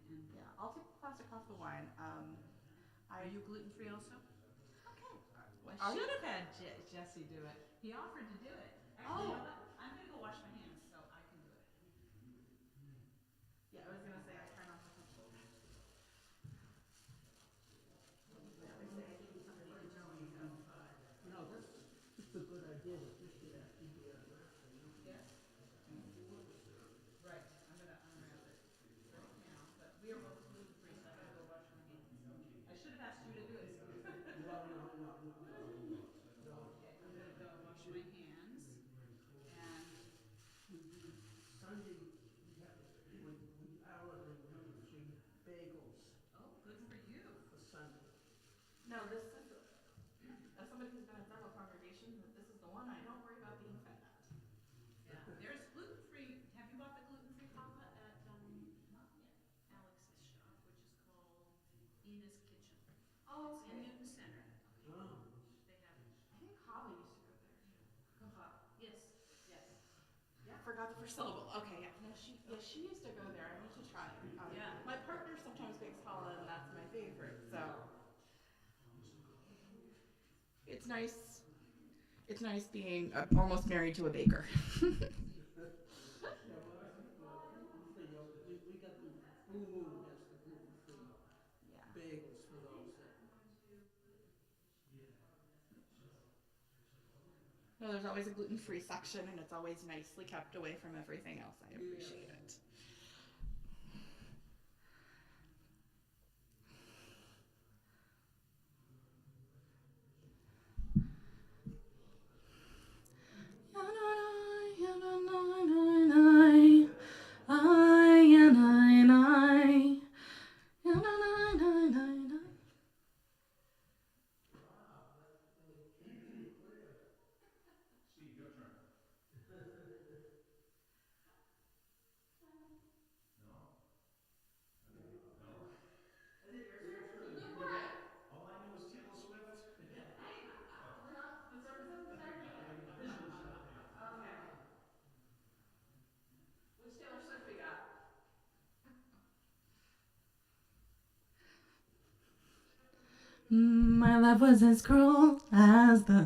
Yeah, I'll take the plastic off the wine. Are I you gluten free also? okay. Well, I Are you? should have had Jesse do it. He offered to do it. Actually, you know Oh, what? I'm gonna go wash my hands so I can do it. yeah. I was gonna say I try not to touch. I always say I give somebody a Joey, so. No, that's a good idea to push it after you wrap it, you know? Yes? Right. I'm gonna unwrap it right now, but we are both gluten free, so I gotta go wash my hands. So I should have asked you to do it, Steve. No. Okay, I'm gonna go wash my hands and Sunday, our ordering gluten-free bagels oh, good for you. for Sunday. No, this is as somebody who's been at several congregations. This is the one I don't worry about being fed at. Yeah, there's gluten free. Have you bought the gluten free papa at Alex's shop, which is called Ina's Kitchen? Oh, It's in okay. Newton Center. Oh. They have it. I think Kava used to go there. Kava. Yes, yes. Yeah, forgot the first syllable. Okay, yeah. No, she used to go there. I need to try it. Yeah. My partner sometimes bakes challah, and that's my favorite. So it's nice. It's nice being almost married to a baker. Yeah, well, gluten-free. We got the Blue Moon has the gluten-free Yeah. bagels for those that. No, there's always a gluten-free section, and it's always nicely kept away from everything else. I Yes. appreciate it. Is it your turn? You look great. All I knew was Taylor Swift. Hey, we're not. The service hasn't started yet. Okay. Which Taylor Swift we got? My love was as cruel as the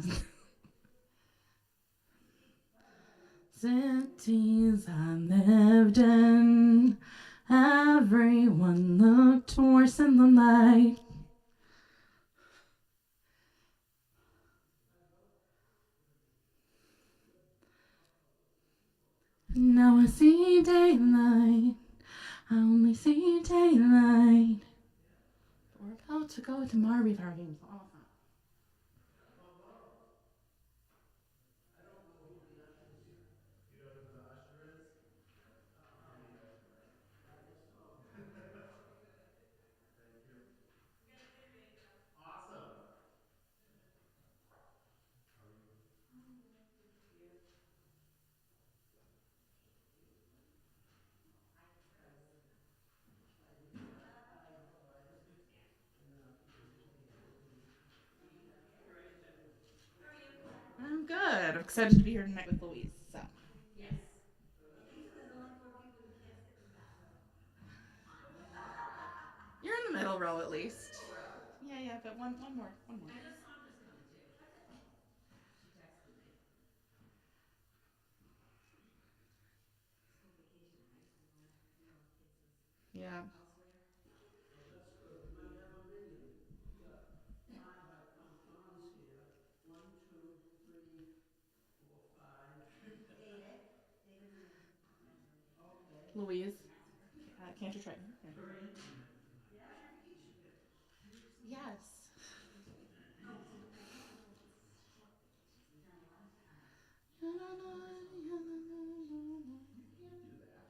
cities I lived in. Everyone looked worse in the light. Now I see daylight. I only see daylight. We're about to go to Marby with our games all the time. You know who the usher is? Thank you. Awesome. How are you? I'm good. I'm excited to be here tonight with Louise. So Yes. you're in the middle row at least. Yeah, yeah, but one more, one more. I know Sandra's coming too. She texted me. Yeah. Well, that's good. We might have a million. We got five. I count Dawn's here. One, two, three, four, five. Okay. Louise, can't you try? Yeah. Very intimate tonight. Yes. You can't do that.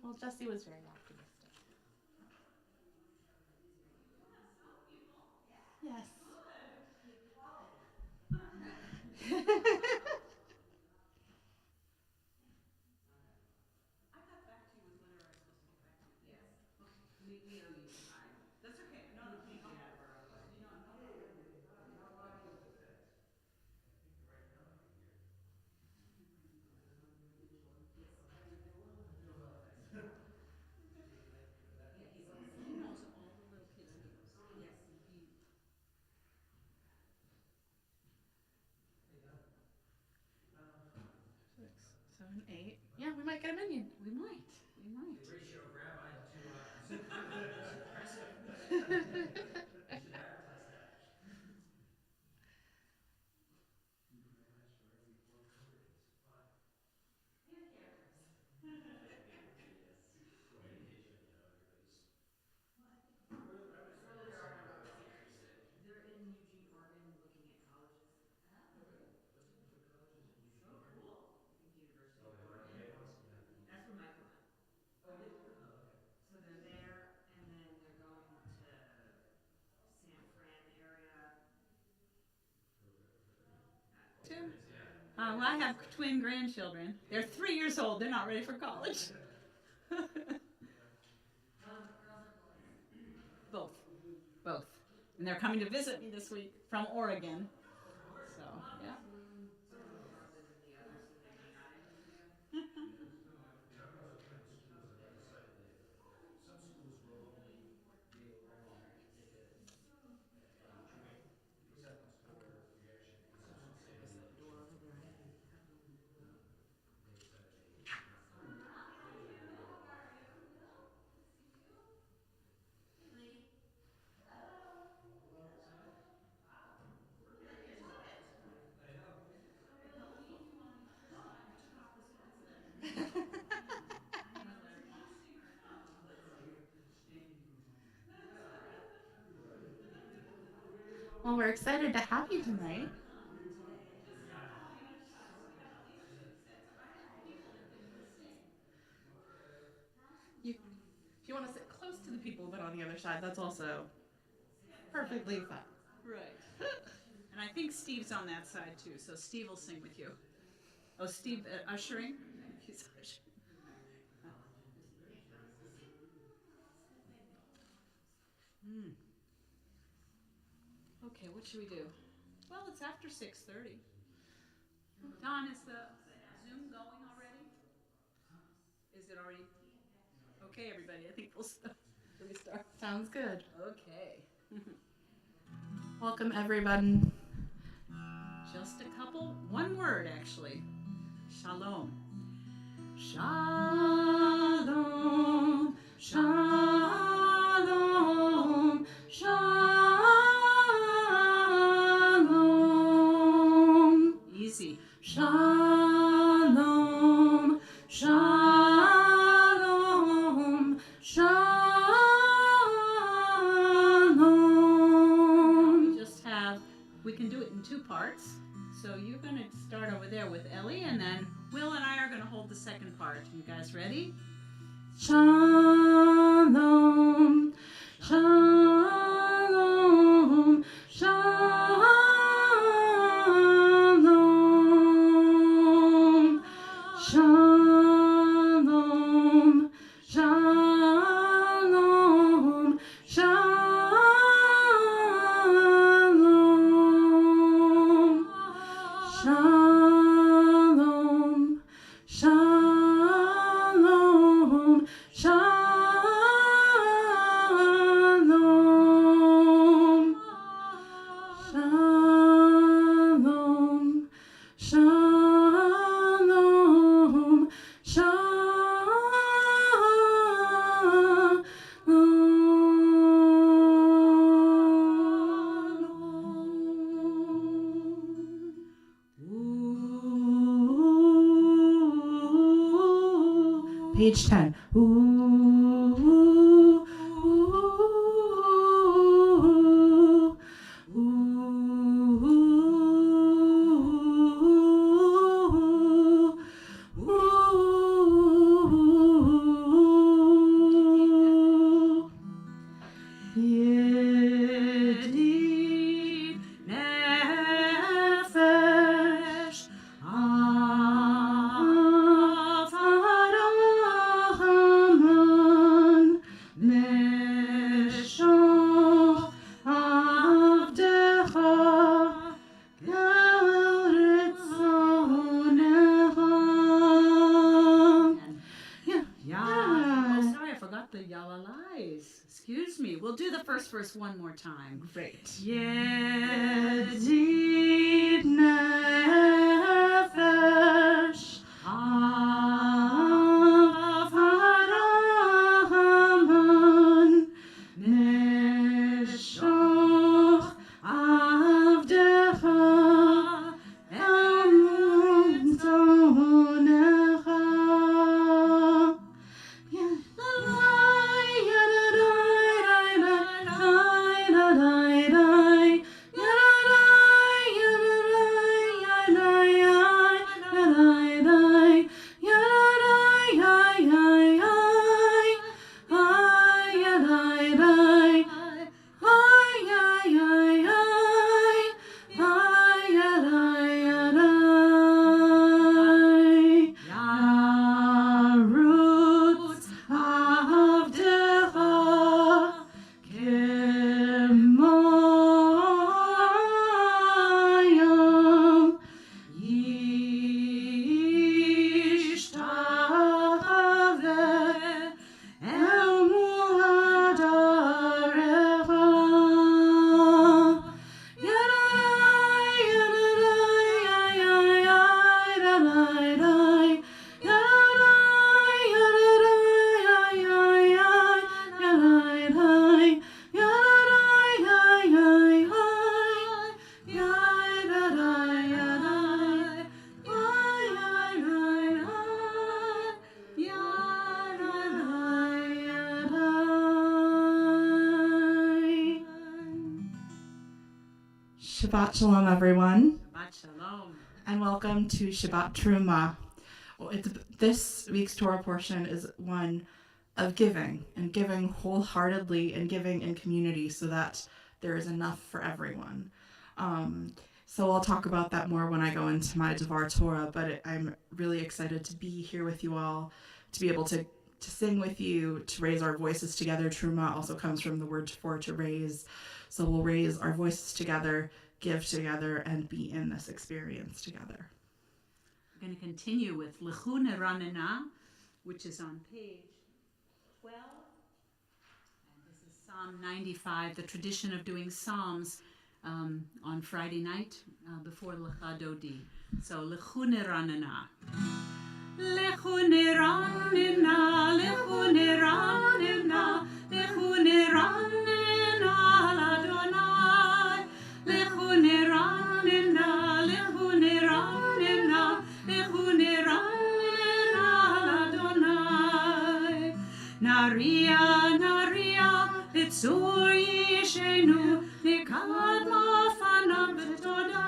Well, Jesse was very optimistic. Yes. 7, 8. Yeah, we might get a minion. We might. The ratio of rabbi to is impressive. We should advertise that. Two rabbis for every 4 congregants. Wow. And cameras. Yes. Communication, everybody's. Well, I think Where are the rabbis from? earlier I went Somewhere over around there. the city. They're in Eugene, Oregon, looking at colleges. Oh, really? What's the colleges in Eugene? So cool. I think the University Oh, of the Oregon. big ones? Yeah. That's where Micah went. Oh, did you? Oh, okay. So they're there, and then they're going to San Fran area. Tim? Well, I have twin grandchildren. They're 3 years old. They're not ready for college. Yeah. Girls or boys? Both. And they're coming to visit me this week from Oregon. So, yeah. Some of them are farther than the others, so they may not end up together. Yeah, our girls attend schools on the other side of David. Some schools will only take a joint acceptance or rejection. Some schools say There's they a door over there. they accept a I know. Well, we're excited to have you tonight. If you want to sit close to the people but on the other side, that's also perfectly fine. Right. And I think Steve's on that side too, so Steve will sing with you. Oh, Steve ushering? He's ushering. Okay, what should we do? Well, it's after 6:30. Don, is the Zoom going already? Is it already? Okay, everybody, I think we'll start. Should we start? Sounds good. Okay. Welcome, everyone. Just a couple, one word actually. Shalom. Shalom. Shalom. Shalom. Easy. Shalom. Shalom. Shalom. We can do it in 2 parts. So you're going to start over there with Ellie, and then Will and I are going to hold the second part. You guys ready? Shalom. Shalom. Shalom. Shalom. Shalom. Shalom. Shalom. Shalom. Shalom. Shalom. Shalom. Page 10. Yedid nefesh Avarahaman Neshach Avdecha Gal Ritzonecha. Yeah. Oh, sorry, I forgot the yalalais. Excuse me. We'll do the first verse one more time. Great. Yedid nefesh Shabbat Shalom, everyone, Shabbat Shalom. and welcome to Shabbat Truma. This week's Torah portion is one of giving, and giving wholeheartedly and giving in community so that there is enough for everyone. So I'll talk about that more when I go into my Devar Torah, but I'm really excited to be here with you all, to be able to sing with you, to raise our voices together. Truma also comes from the word for to raise. So we'll raise our voices together, give together, and be in this experience together. We're going to continue with Lechu Neranena, which is on page 12. And this is Psalm 95, the tradition of doing Psalms on Friday night before Lecha Dodi. So Lechu Neranena. Lechu Neranena, Lechu Neranena, Lechu Neranena l'Adonai. Lechu Neranena, Lechu Neranena, Lechu Neranena l'Adonai. Naria, Naria, Litzur Yishenu, Nikad Mafanav B'toda.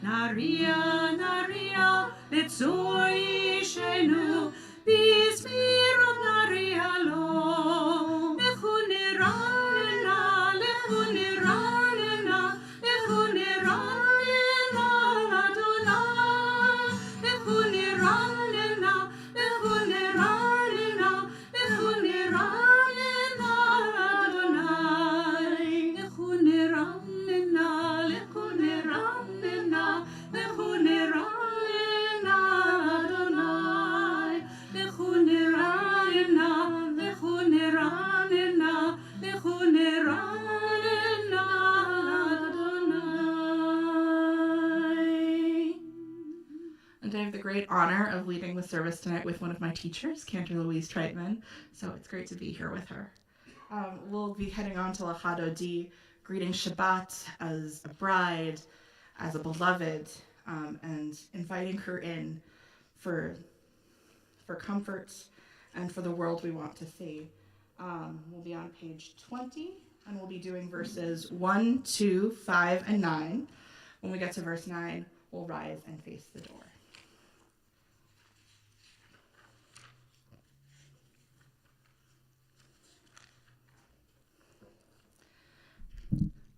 Naria, Naria, Litzur Yishenu, Bismirot Naria lo. Lechu Neranena, Lechu Neranena, Lechu Neranena l'Adonai. Lechu Neranena, Lechu Neranena, Lechu Neranena l'Adonai. Lechu Neranena, Lechu Neranena, Lechu Neranena l'Adonai. Lechu Neranena, Lechu Neranena, Lechu Neranena l'Adonai. And I have the great honor of leading the service tonight with one of my teachers, Cantor Louise Treitman, so it's great to be here with her. We'll be heading on to Lecha Dodi, greeting Shabbat as a bride, as a beloved, and inviting her in for comfort and for the world we want to see. We'll be on page 20, and we'll be doing verses 1, 2, 5, and 9. When we get to verse 9, we'll rise and face the door.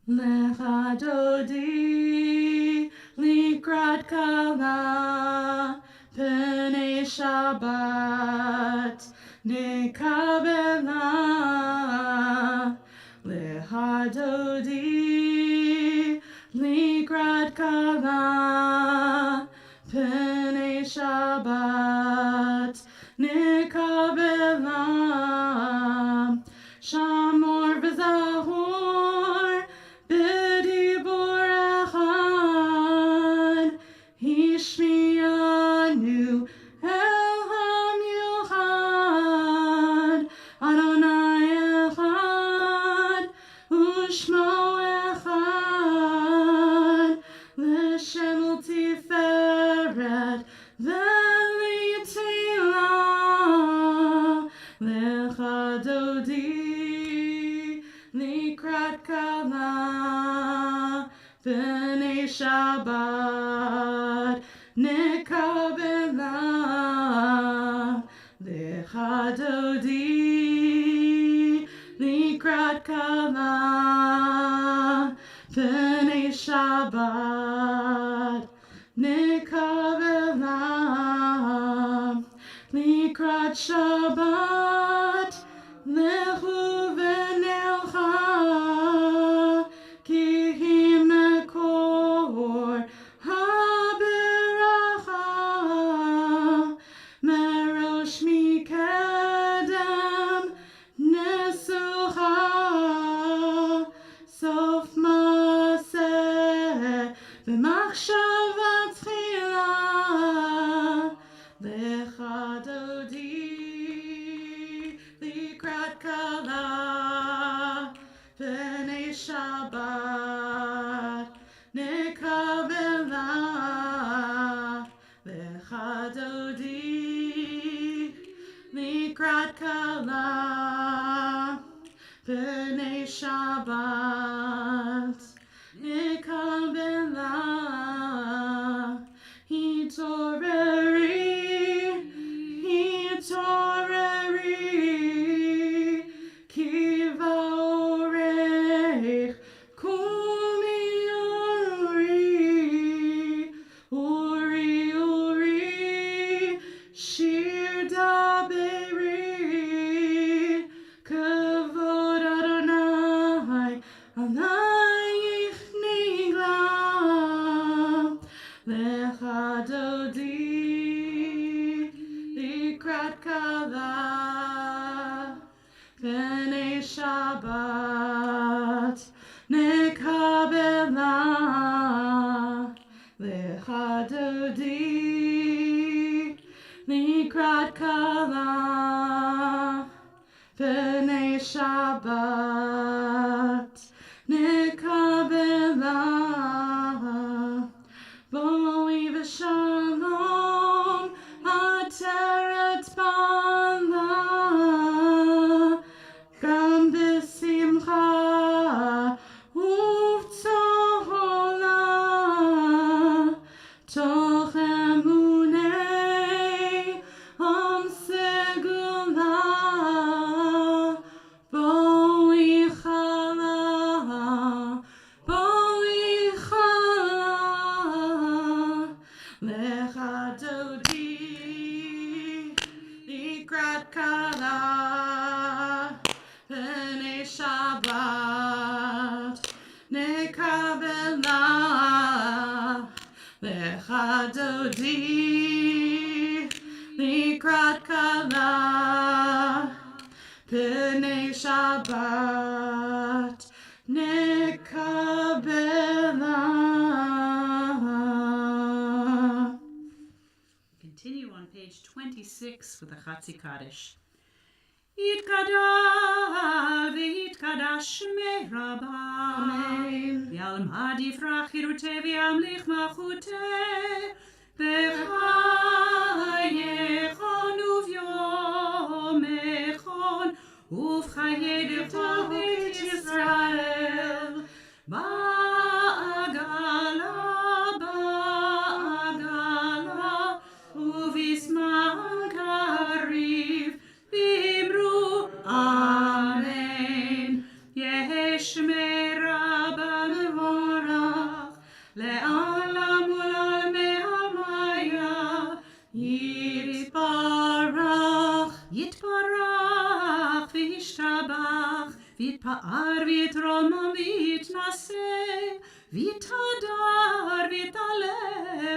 Lecha Dodi, Likrat Kala, Pnei Shabbat, Nekabela. Lecha Dodi, Likrat Kala, Pnei Shabbat, Nekabela. Shamor v'zahor, b'dibur echad, hishmianu el hamilchad, Adonai echad, ushmo echad, l'shem tiferet v'litzilah. Lecha Dodi, Likrat Kala, Pnei Shabbat, Nekabela. Lecha Dodi, Likrat Kala, Pnei Shabbat, Nekabela. Likrat Shabbat, Lechu v'nelcha, ki hi mekor haberacha, merosh mikedem nesucha, sof maseh v'machshava tchila. Lecha Dodi, Likrat Kala, Pnei Shabbat, Nekabela. Lecha Dodi, Likrat Kala, Pnei Shabbat, עלייך נגלה, לך דודי, לקראת כלה, פני שבת נקבלה, לך דודי, לקראת כלה, פני שבת נקבלה. בואי ושלום עטרת בעלה, גם בשמחה ובצהלה, תוך אמוני עם סגולה, בואי חלה, בואי חלה, לך דודי, לקראת כלה, פני שבת נקבלה, לך דודי, לקראת כלה, פני שבת נקבלה. Continue on page 26 with the Chatzi Kaddish. יתגדל ויתקדש שמי רבה, Amen. וילמד יפרח חירותי וימליך מלכותי, בחייכון וביומכון ובחיי כל בית ישראל, בעגלה בעגלה ובזמן קריב אמרו אמן. יהי שמי רבה מבורך לעולם ולעולמי עלמיה, יתברך יתברך וישתבח ויתפאר ויתרומם ויתנשא ויתהדר ויתעלה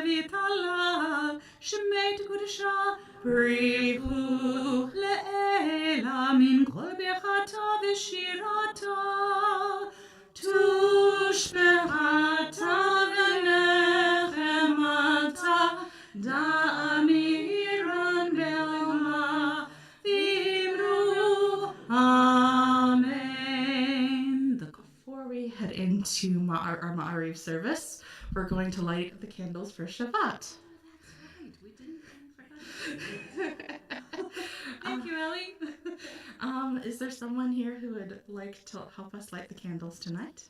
ויתהלל, שמי תקודשה בריחו לעילה מן כל ברכתה ושירתה, תושבעתה ונחמתה, דאמירן בעלמה ואמרו amen. Before we head into our Ma'ariv service, we're going to light the candles for Shabbat. We didn't forget. Thank you, Ellie. Is there someone here who would like to help us light the candles tonight?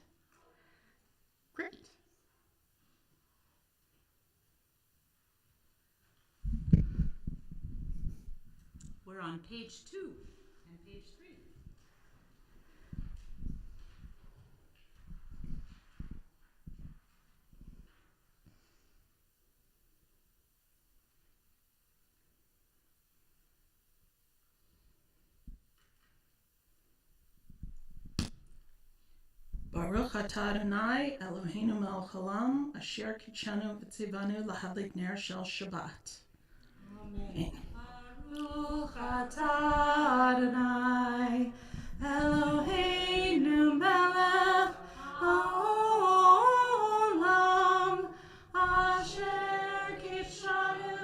Great. We're on page 2 and page 3. Baruch atah Adonai Eloheinu melech haolam, asher kitshanu v'tzivanu lahadlik ner shel Shabbat. Amen. Baruch atah Adonai Eloheinu melech haolam, asher kitshanu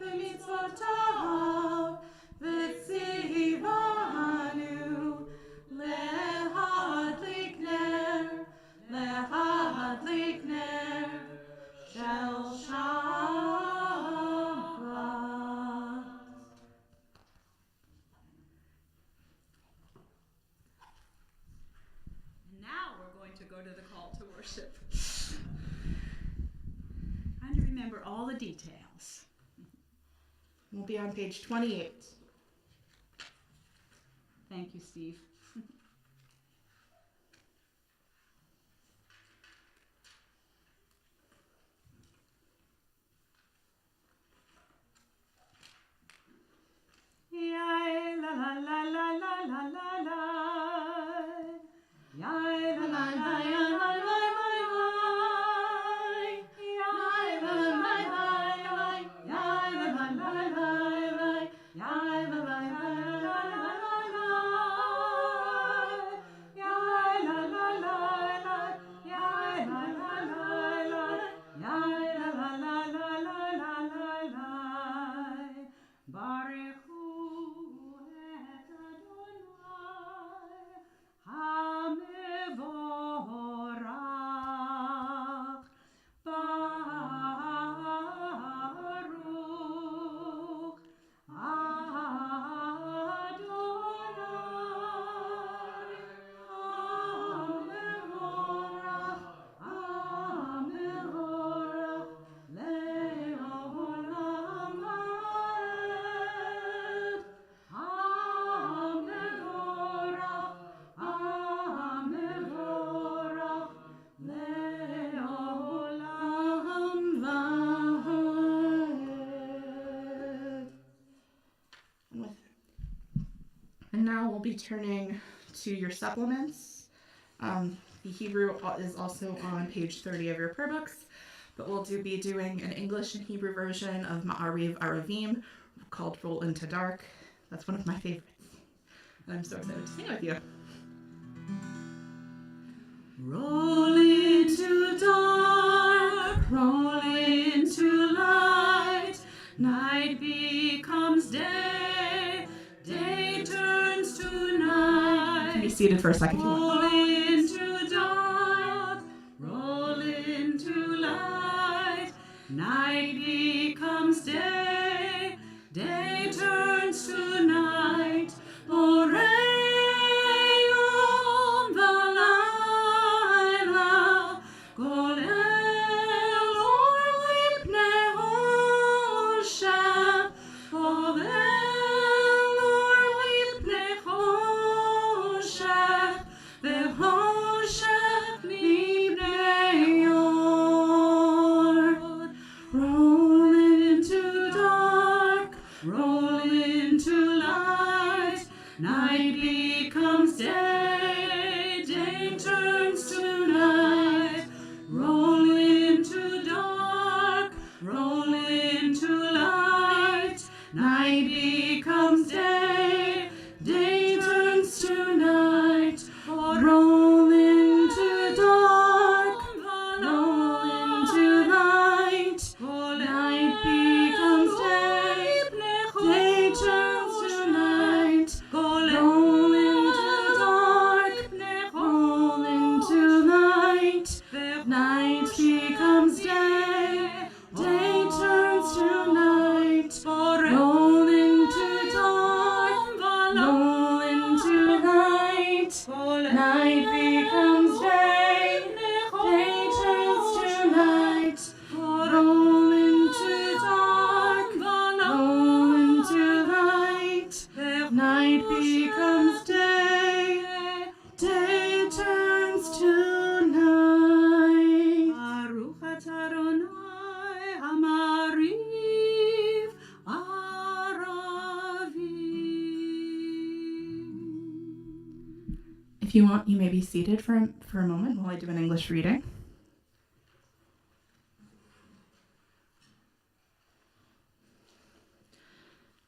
b'mitzvotav v'tzivanu lehadlik ner shel Shabbat. And now we're going to go to the call to worship. Trying to remember all the details. We'll be on page 28. Thank you, Steve. La la la la la la la la. La la la la be turning to your supplements. The Hebrew is also on page 30 of your prayer books, but we'll be doing an English and Hebrew version of Ma'ariv Aravim called Roll Into Dark. That's one of my favorites. And I'm so excited to sing with you. Roll into dark, roll into light, night becomes day, day turns to night. You can be seated for a second if you want. Roll into dark, roll into light, night becomes day, day turns to night. Roll into light, night becomes day, day turns to night. Roll into dark, roll into light, night becomes day, day turns to night. Roll into dark, roll into light, night becomes day, day turns to night. Roll into dark, roll into light, night becomes day, day turns to night. Roll into dark, roll into light, night becomes day, day turns to night. Roll into dark, roll into light, night becomes day, day turns to night. Baruch atah Adonai Hamariv Aravim. If you want, you may be seated for a moment while I do an English reading.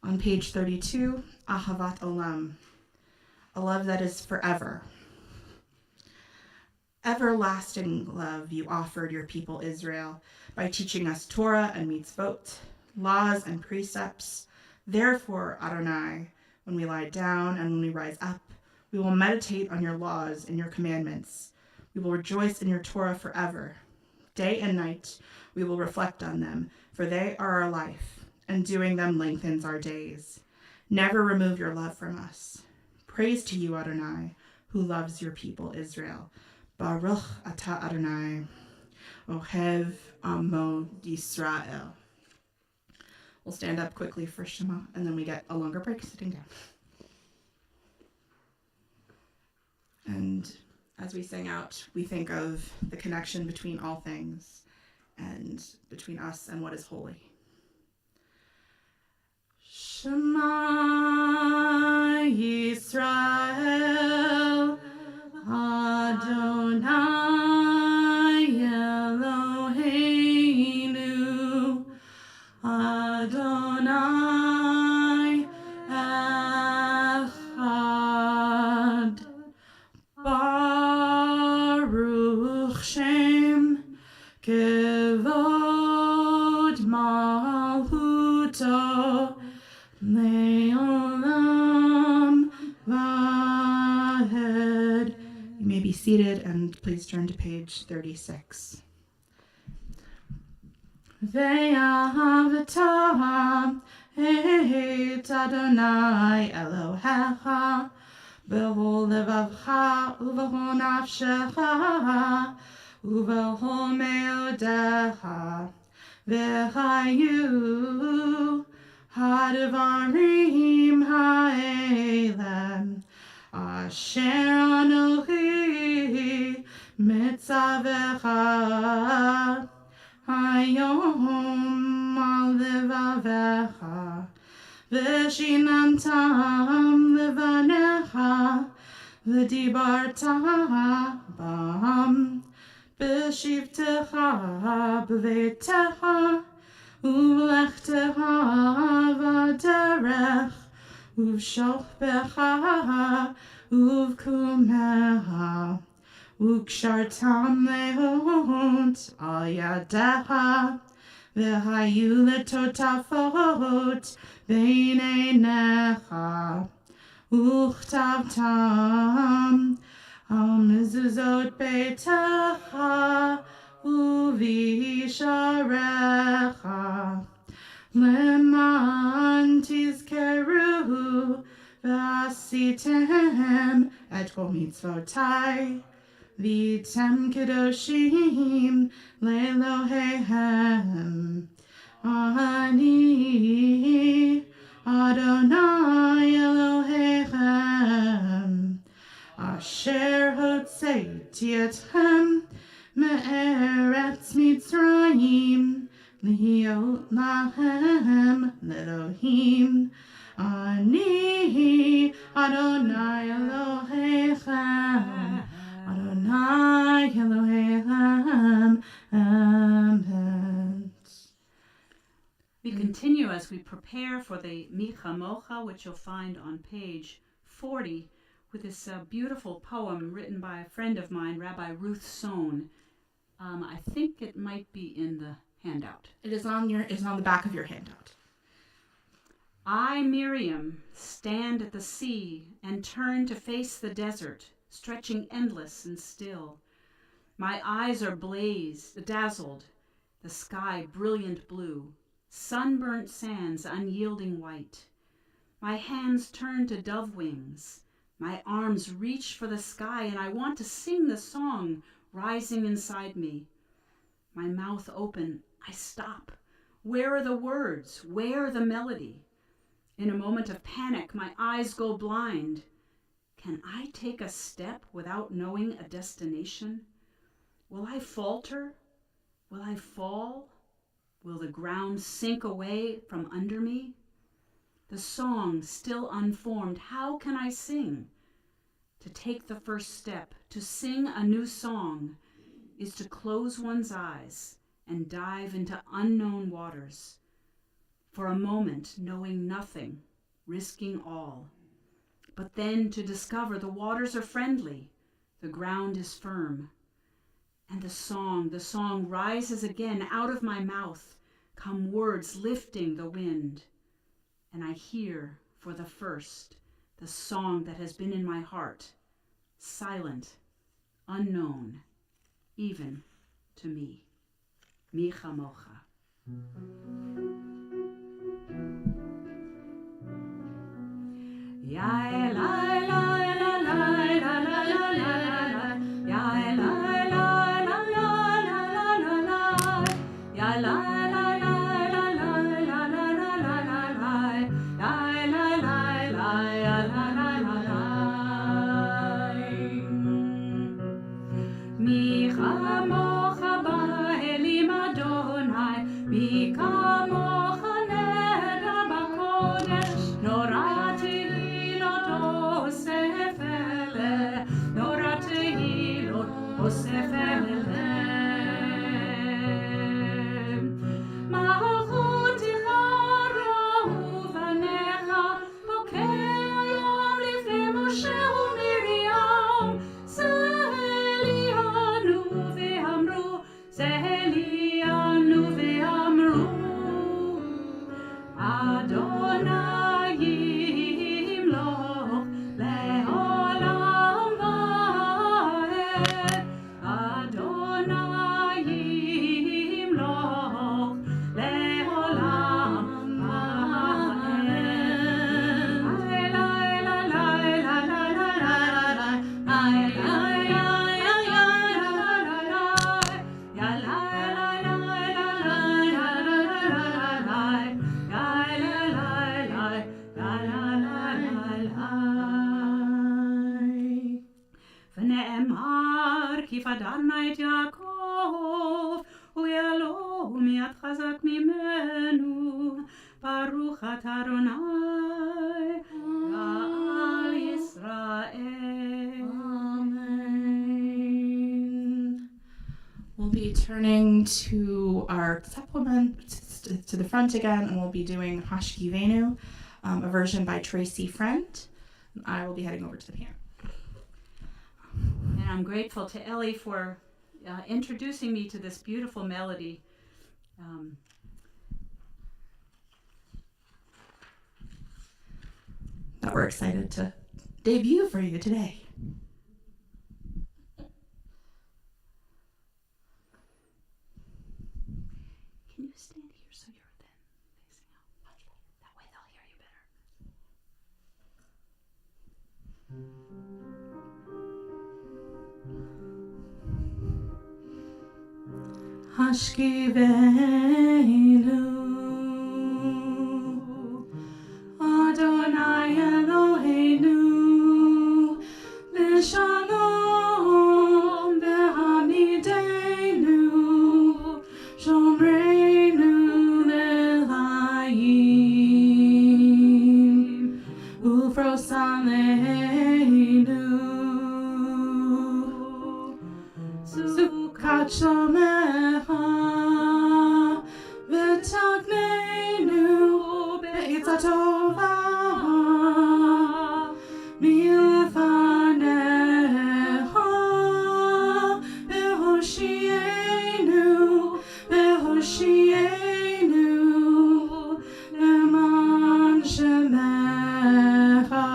On page 32, Ahavat Olam, a love that is forever. Everlasting love you offered your people Israel by teaching us Torah and mitzvot, laws and precepts. Therefore, Adonai, when we lie down and when we rise up, we will meditate on your laws and your commandments. We will rejoice in your Torah forever. Day and night we will reflect on them, for they are our life, and doing them lengthens our days. Never remove your love from us. Praise to you, Adonai, who loves your people Israel. Baruch atah Adonai, Ohev Amo Yisrael. We'll stand up quickly for Shema, and then we get a longer break sitting down. And as we sing out, we think of the connection between all things and between us and what is holy. Shema Yisrael, Adonai Eloheinu, Adonai Echad. Baruch Shem Kevod Malchuto Le'olam Vahed. You may be seated, and please turn to page 36. Ve'ahavta et Adonai Elohecha B'chol levavcha uv'chol nafshecha uv'chol meodecha v'chayu hadvarim ha'elem asher anochi mitzavecha hayom al levavecha Veshinantam levanecha ודיברת בם בשבתך בביתך ובלכתך בדרך ובשוכבך ובקומך וקשרתם להות על ידיך והיו לטוטפות בין עיניך וכתבתם על מזוזות ביתך ובישעריך למען תזכרו ועשיתם את כל מצוותי והייתם קדושים לאלוהיהם. אני אדוני אלוהיכם אשר הוצאתי אתכם מארץ מצרים להיות לכם לאלוהים. אני אדוני אלוהיכם Adonai Elohim, Amen. We continue as we prepare for the Micha Mocha, which you'll find on page 40, with this beautiful poem written by a friend of mine, Rabbi Ruth Sohn. I think it might be in the handout. It is on the back of your handout. I, Miriam, stand at the sea and turn to face the desert, stretching endless and still. My eyes are dazzled, the sky brilliant blue, sunburnt sands unyielding white. My hands turn to dove wings, my arms reach for the sky, and I want to sing the song rising inside me. My mouth open, I stop. Where are the words? Where the melody? In a moment of panic, my eyes go blind. Can I take a step without knowing a destination? Will I falter? Will I fall? Will the ground sink away from under me? The song still unformed, how can I sing? To take the first step, to sing a new song, is to close one's eyes and dive into unknown waters. For a moment, knowing nothing, risking all. But then to discover the waters are friendly, the ground is firm. And the song rises again out of my mouth, come words lifting the wind. And I hear for the first the song that has been in my heart, silent, unknown, even to me. Micha Mocha. Ya la la la la la la la la ya la la la la la la la ya la la la la la la la la la ya la la la ya la la la Micha mocha ba'elim Adonai Micha mocha neda b'kodesh norati פדרנה את יעקב, ויעלו מיד חזק ממנו, ברוך אתה אדוני, גאל ישראל. Israel. Amen. We'll be turning to our supplement to the front again, and we'll be doing Hashkivenu, a version by Tracy Friend. I will be heading over to the piano. And I'm grateful to Ellie for introducing me to this beautiful melody. That we're excited to debut for you today. Can you stand here so you're then facing out much better? That way they'll hear you better. Hashkivenu, Adonai Eloheinu, L'shalom v'hamidenu, Shomreinu l'chaim, Ufros aleinu, Sukkot Shomecha, V'taknenu be'etzah tova, milfanecha, Behoshienu, Leman Shemecha.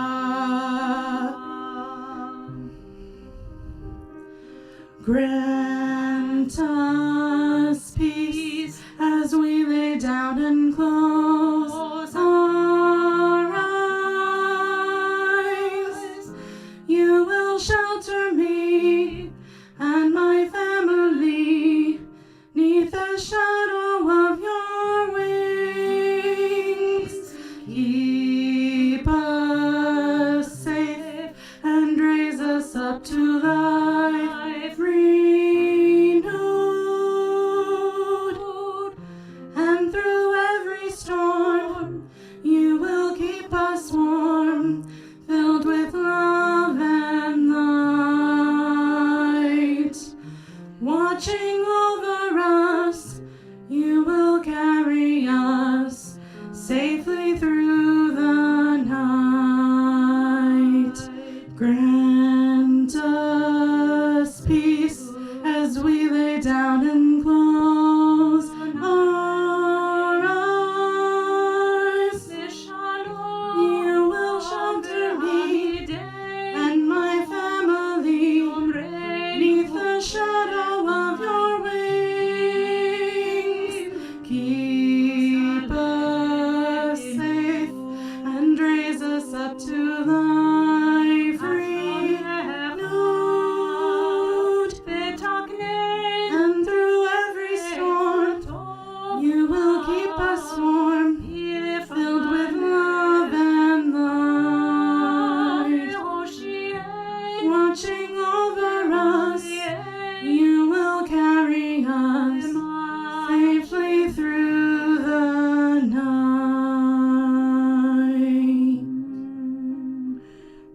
Grant us peace as we lay down and close our eyes. You will shelter me and my family 'neath the shadow of your wings. Keep us safe and raise us up to life renewed. And through every storm, you will keep us warm, filled with love and light. Watching over us, you will carry us safely through the night. Grant us peace as we lay down and close our eyes. You will shelter me and my family 'neath the shadow of your wings. Keep us safe and raise us up to life renewed. And through every storm, you will keep us warm, filled with love and light. Watching over us, you will carry us safely through the night.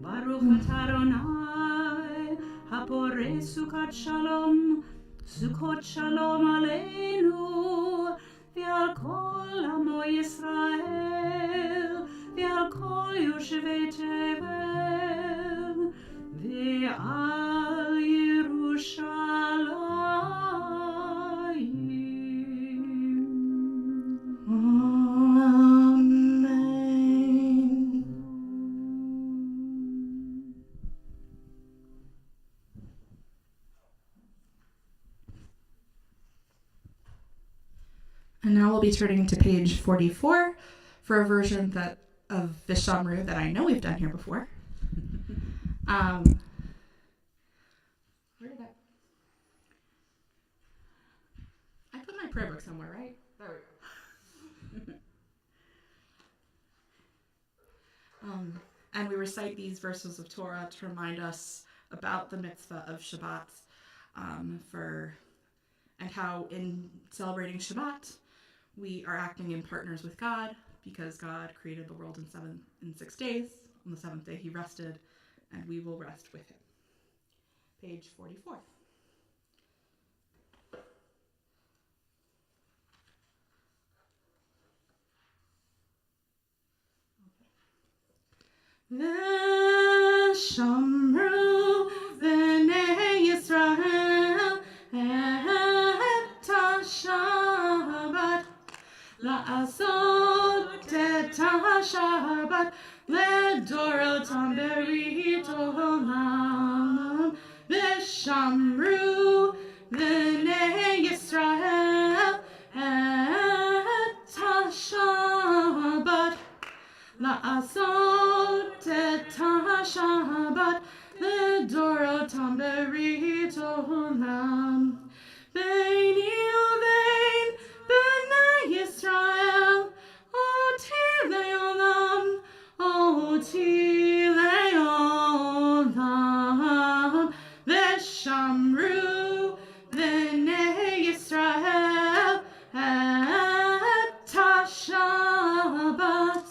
Baruch atah Adonai, haporeh sukkot shalom, sukkot shalom aleinu, ve'al kol amo Yisrael, ve'al kol yoshevei tevel, ve'al Yerushalayim. Amen. And now we'll be turning to page 44 for a version of Vishamru that I know we've done here before. Where did I put my prayer book somewhere, right? There we go. And we recite these verses of Torah to remind us about the mitzvah of Shabbat, and how in celebrating Shabbat, we are acting in partners with God, because God created the world in 6 days. On the seventh day, He rested, and we will rest with him. Page 44. Veshamru v'nei Yisrael et ha-Shabbat la'asot et ha-Shabbat ledorotam berit olam. Veshamru v'nei Yisrael et ha-Shabbat la'asot et ha-Shabbat ledorotam berit olam. Beini uvein b'nei Yisrael oti le'olam, oti le'olam. Veshamru v'nei Yisrael et ha-Shabbat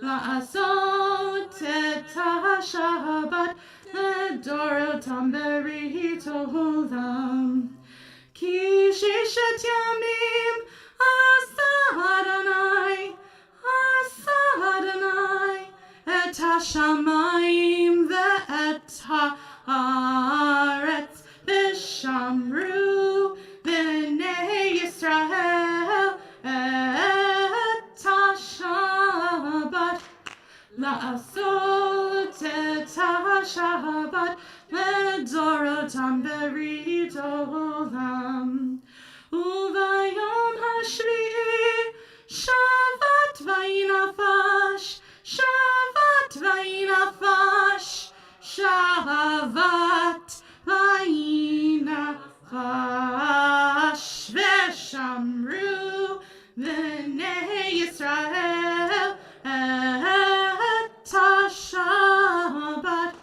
la'asot et ha-Shabbat ledorotam berit olam. Ki sheshet yamim asa Adonai et ha-shamayim ve'et ha'aretz. Veshamru v'nei Yisrael et ha-Shabbat la'asot et ha-Shabbat ledorotam berit olam. Uvayom hashvi'i shavat vayinafash, shavat vayinafash, shavat vayinafash. Veshamru v'nei Yisrael et ha-Shabbat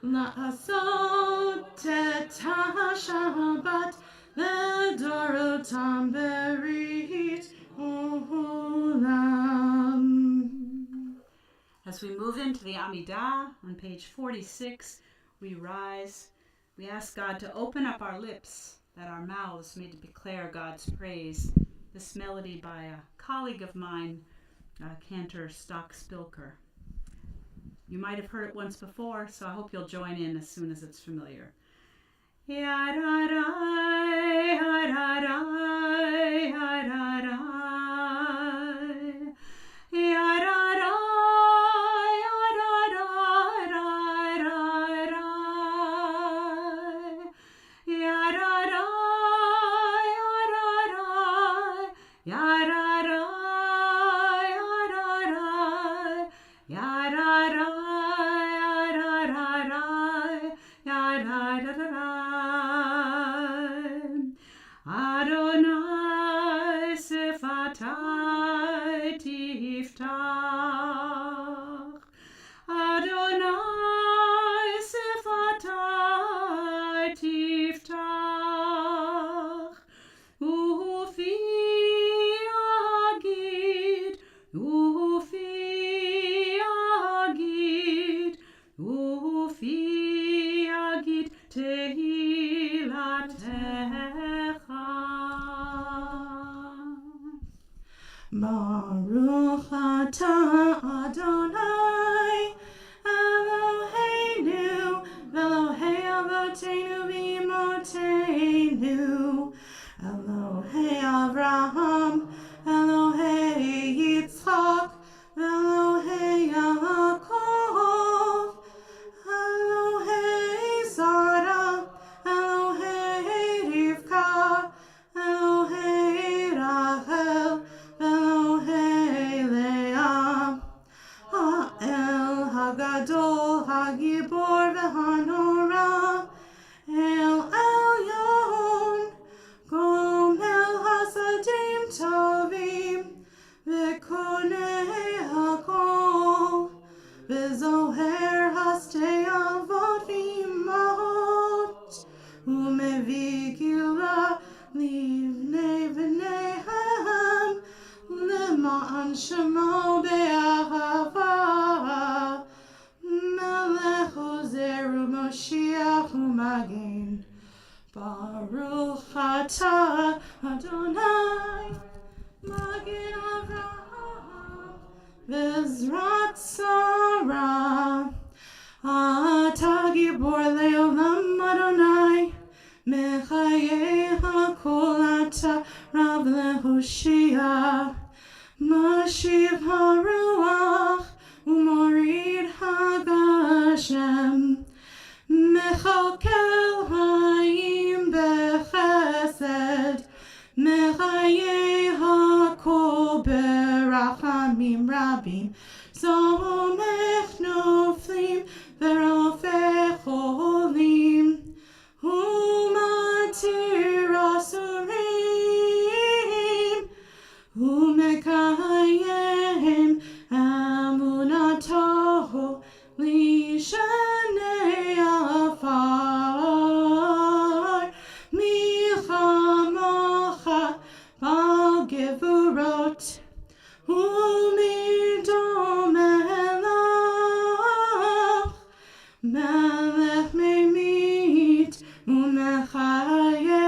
la'asot et ha-Shabbat ledorotam berit olam. As we move into the Amidah on page 46, we rise. We ask God to open up our lips, that our mouths may declare God's praise. This melody by a colleague of mine, Cantor Stock Spilker. You might have heard it once before, so I hope you'll join in as soon as it's familiar. Yadadai, yadadai, yadadai, yadadai, yadadai, yadadai, yadadai, Adonai sifatai tiftach, Adonai sifatai tiftach, ufi agid, ufi agid, ufi agid tehilatecha. Baruch atah Adonai Eloheinu v'Elohei avoteinu v'imotenu, Elohei Avraham, Elohei Yitzchak, Elohei Yaakov, Elohei Sarah, Elohei Rivka, Elohei Rachel, Elohei Leah, Ha'el Hagadol, Hagibor v'Hanora, El Elyon, Gomel Hasadim Tovim, V'Konei Hakol, V'Zoher Hastei Avot V'Imahot, U'Mevi Gila Livnei V'Neihem, L'Ma'an Shemo Be'ahava, Melech Baruch atah Adonai Magin Avraham V'ezrat Sarah Atah Gibor Le'olam Adonai Mechaye HaKol Atah Rav LeHoshia Mashiv HaRuach Umorid HaGashem Mechalkel Hayim Bechesed Mechaye HaKol Berachamim Rabim Zomech Noflim Verafeh Cholim Umatir Asurim Umekayem Amunatoho Lishanei Afar Milchamocha Bal Gevurot Umidom Elach Melech Memit Umechaye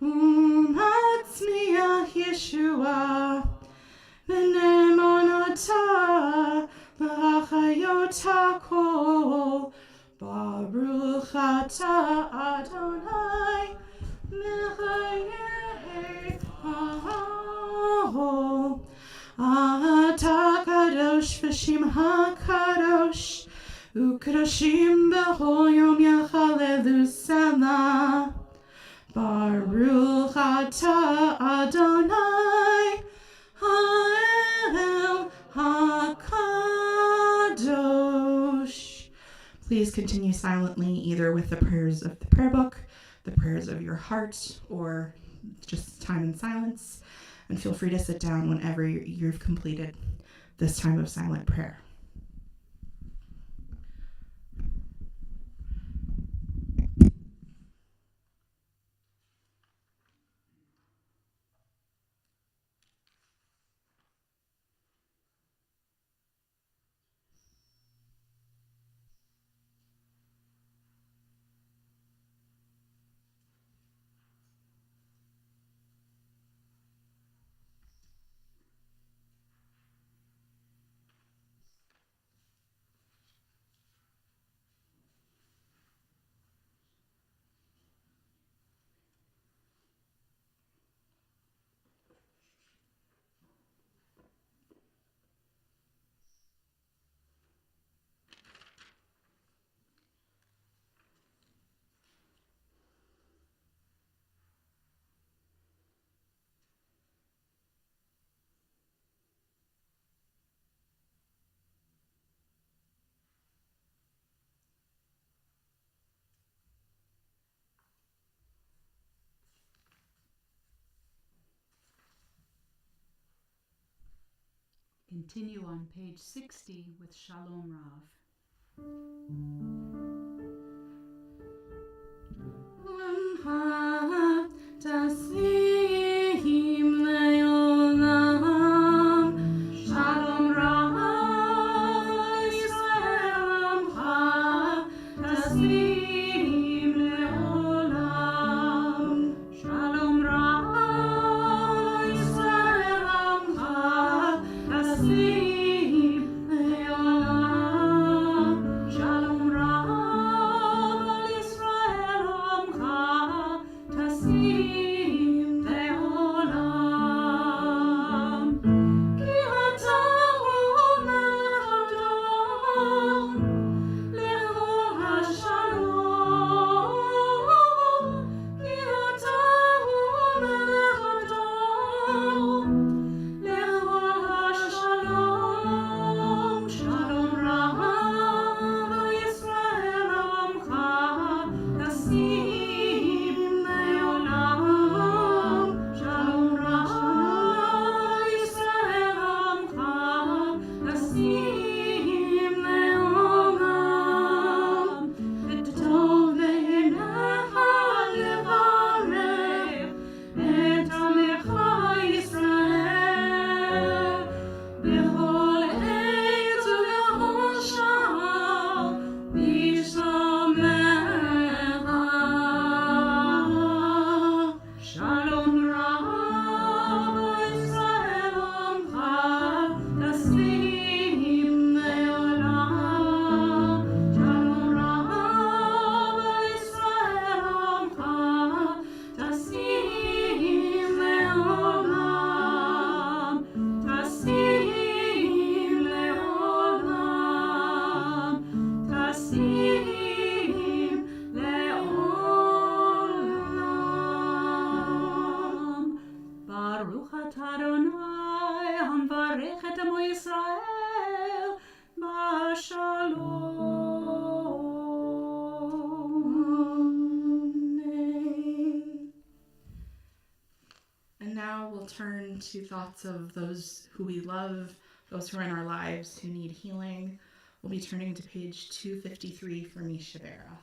Umatzmiach Yeshua Benemonotah B'achayot HaKol Baruch atah Adonai Mechaye HaKol Atah Kadosh V'Shimcha Kadosh U'Kadoshim B'chol Yom Yachalelu Selah Baruch atah Adonai Ha'el HaKadosh. Please continue silently either with the prayers of the prayer book, the prayers of your heart, or just time in silence. And feel free to sit down whenever you've completed this time of silent prayer. Continue on page 60 with Shalom Rav. Tasim leolam Shalom Rav Yisrael Amcha Tasim leolam Shalom Rav Yisrael Amcha Tasim leolam Shalom Rav את אדוני המברך את עמו ישראל בשלום. Amen. And now we'll turn to thoughts of those who we love, those who are in our lives who need healing. We'll be turning to page 253 for Mishabera.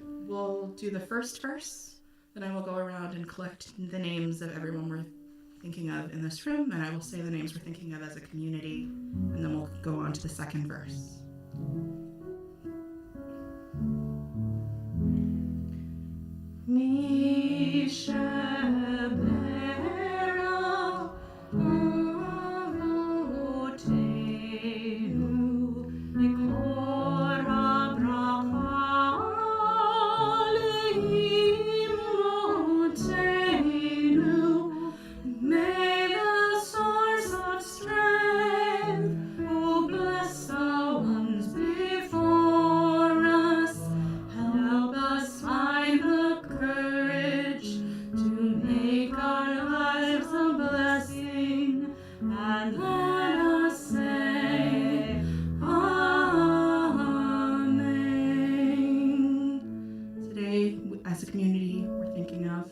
We'll do the first verse, then I will go around and collect the names of everyone we're thinking of in this room, and I will say the names we're thinking of as a community, and then we'll go on to the second verse. Mishabera avotenu mikor habracha leimotenu. May the source of strength who bless the ones before us help us find the courage to make our lives a blessing, and let us say Amen. Today, as a community, we're thinking of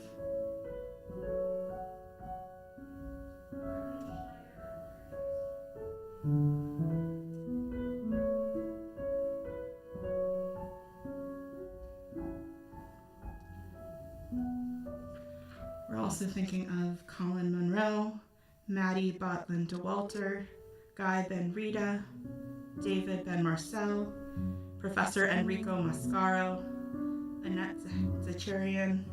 We're also thinking of Colin Monroe, Maddie Botlin DeWalter, Guy Ben Rita, David Ben Marcel, Professor Enrico Mascaro, Annette Zacharian,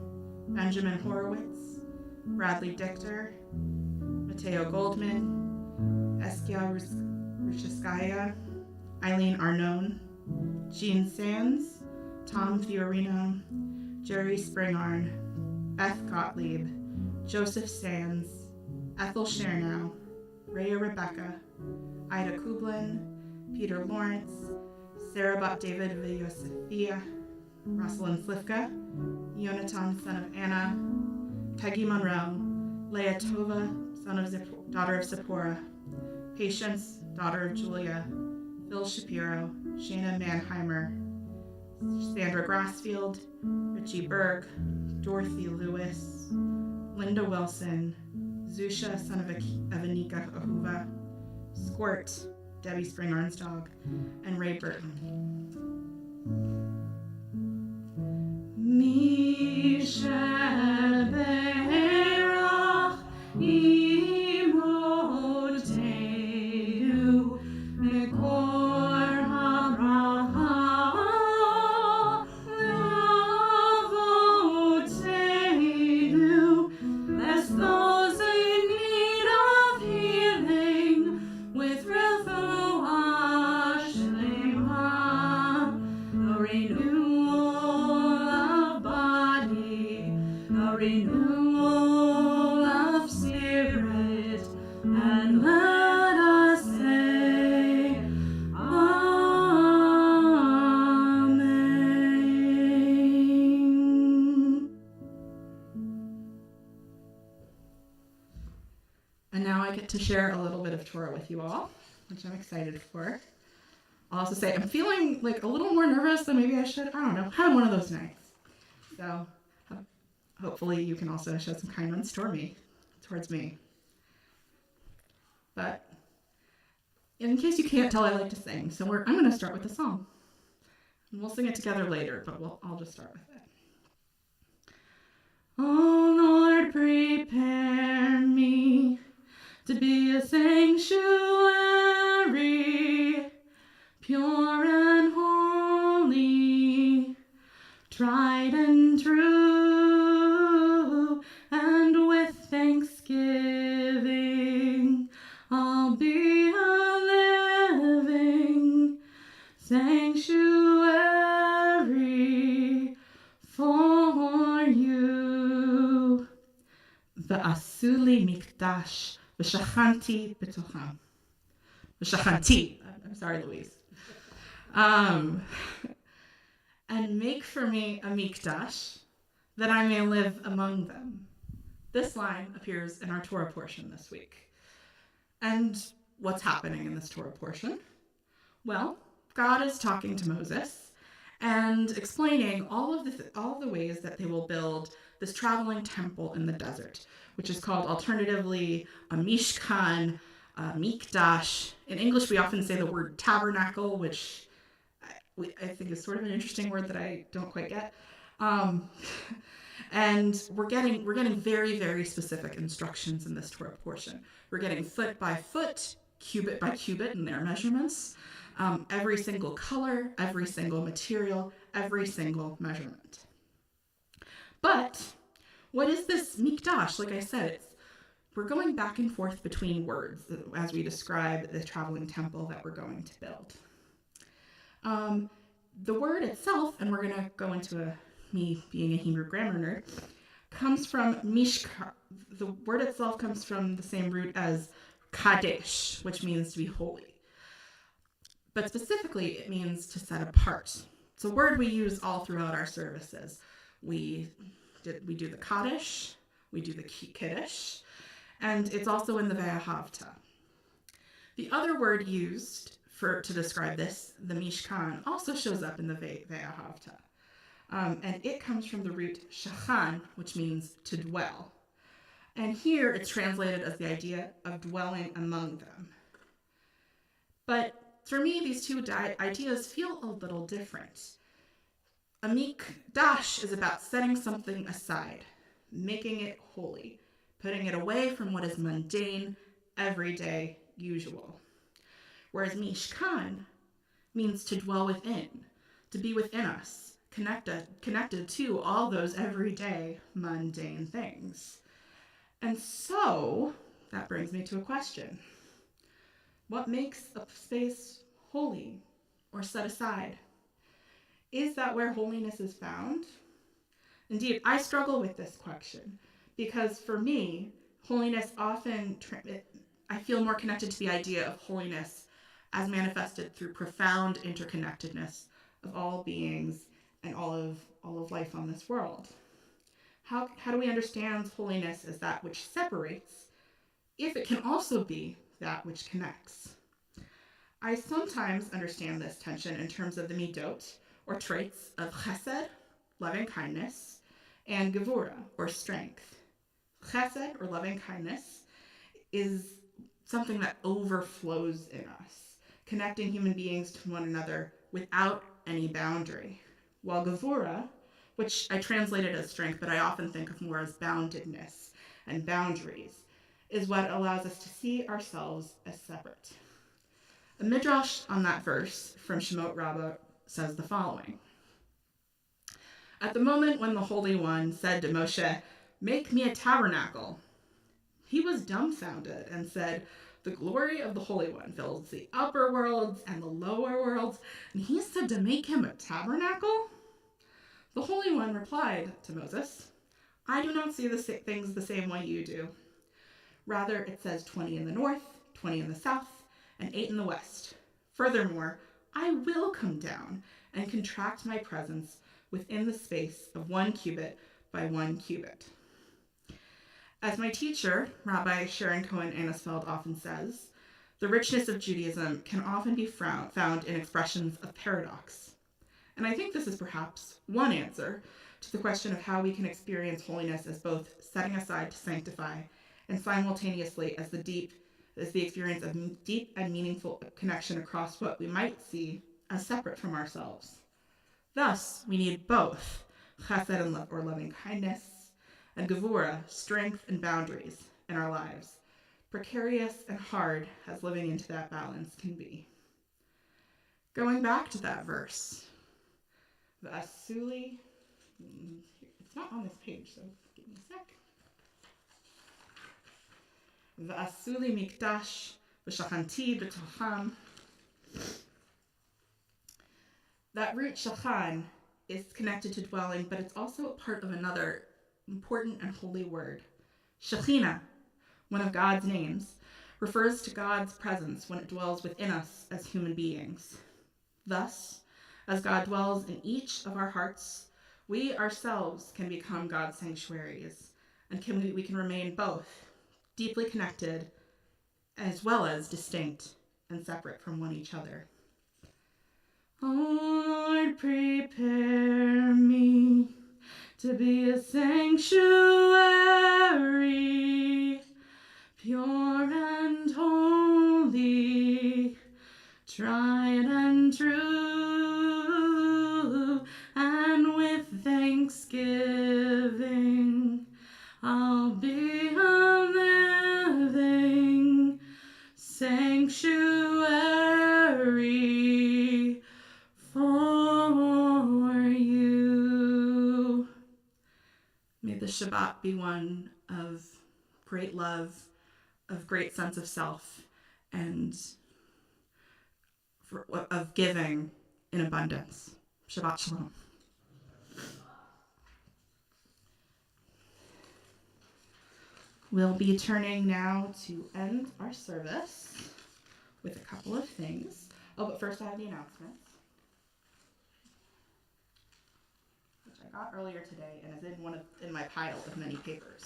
Benjamin Horowitz, Bradley Dichter, Mateo Goldman, Eskia Rushiskaya, Eileen Arnone, Jean Sands, Tom Fiorino, Jerry Springarn, Beth Gottlieb, Joseph Sands, Ethel Chernow, Rhea Rebecca, Ida Kublin, Peter Lawrence, Sarah Bot David Villosofia, Rosalind Slifka, Yonatan, son of Anna, Peggy Monroe, Leah Tova, daughter of Zipporah, Patience, daughter of Julia, Phil Shapiro, Shana Mannheimer, Sandra Grassfield, Richie Berg, Dorothy Lewis, Linda Wilson, Zusha, son of Anika Ahuva, Squirt, Debbie Springarn's dog, and Ray Burton. Mishaberach imotenu mekor habracha leavotenu. Bless those in need of healing with refuah shlema, a renewal of body, a renewal of spirit, and let us say Amen. And now I get to share a little bit of Torah with you all, which I'm excited for. I'll also say I'm feeling like a little more nervous than maybe I should. I don't know. Had one of those nights. So hopefully you can also show some kindness towards me. But in case you can't tell, I like to sing. So I'm going to start with a song. And we'll sing it together later, but I'll just start with it. Oh Lord, prepare me to be a sanctuary, pure and holy, tried and true, and with thanksgiving I'll be a living sanctuary for you. V'asuli mikdash v'shachanti b'tocham. V'shachanti. I'm sorry, Louise. And make for me a mikdash, that I may live among them. This line appears in our Torah portion this week. And what's happening in this Torah portion? Well, God is talking to Moses and explaining all of the ways that they will build this traveling temple in the desert, which is called alternatively a mishkan, a mikdash. In English, we often say the word tabernacle, which I think is sort of an interesting word that I don't quite get. And we're getting very, very specific instructions in this Torah portion. We're getting foot by foot, cubit by cubit in their measurements, every single color, every single material, every single measurement. But what is this mikdash? Like I said, we're going back and forth between words as we describe the traveling temple that we're going to build. The word itself, and we're going to go into me being a Hebrew grammar nerd, comes from mishka. The word itself comes from the same root as kadesh, which means to be holy. But specifically, it means to set apart. It's a word we use all throughout our services. We do the kaddish, we do the kiddush, and it's also in the ve'ahavta. The other word used to describe this, the mishkan, also shows up in the ve'ahavta. And it comes from the root shachan, which means to dwell. And here it's translated as the idea of dwelling among them. But for me, these two ideas feel a little different. A mikdash is about setting something aside, making it holy, putting it away from what is mundane, everyday, usual. Whereas mishkan means to dwell within, to be within us, connected to all those everyday, mundane things. And so, that brings me to a question. What makes a space holy or set aside? Is that where holiness is found? Indeed, I struggle with this question because for me, holiness often, I feel more connected to the idea of holiness as manifested through profound interconnectedness of all beings and all of life on this world. How do we understand holiness as that which separates, if it can also be that which connects? I sometimes understand this tension in terms of the midot, or traits of chesed, loving kindness, and gevura, or strength. Chesed, or loving kindness, is something that overflows in us, connecting human beings to one another without any boundary. While gevura, which I translated as strength, but I often think of more as boundedness and boundaries, is what allows us to see ourselves as separate. A midrash on that verse from Shemot Rabbah says the following. At the moment when the Holy One said to Moshe, "Make me a tabernacle," he was dumbfounded and said, "The glory of the Holy One fills the upper worlds and the lower worlds, and he said to make him a tabernacle?" The Holy One replied to Moses, "I do not see things the same way you do. Rather, it says 20 in the north, 20 in the south, and 8 in the west. Furthermore, I will come down and contract my presence within the space of 1 cubit by 1 cubit." As my teacher, Rabbi Sharon Cohen Anisfeld, often says, the richness of Judaism can often be found in expressions of paradox. And I think this is perhaps one answer to the question of how we can experience holiness as both setting aside to sanctify and simultaneously as the experience of deep and meaningful connection across what we might see as separate from ourselves. Thus, we need both chesed or loving kindness, and gevura, strength and boundaries in our lives, precarious and hard as living into that balance can be. Going back to that verse, the Asuli, it's not on this page, so give me a sec. The Asuli mikdash v'shachanti b'tocham. That root shachan is connected to dwelling, but it's also a part of another important and holy word. Shekhinah, one of God's names, refers to God's presence when it dwells within us as human beings. Thus, as God dwells in each of our hearts, we ourselves can become God's sanctuaries and we can remain both deeply connected as well as distinct and separate from one each other. Oh Lord, prepare me to be a sanctuary, pure and holy, tried and true, and with thanksgiving I'll be a living sanctuary for you. May the Shabbat be one of great love, of great sense of self, and of giving in abundance. Shabbat Shalom. We'll be turning now to end our service with a couple of things. Oh, but first I have the announcements, which I got earlier today and is in my pile of many papers.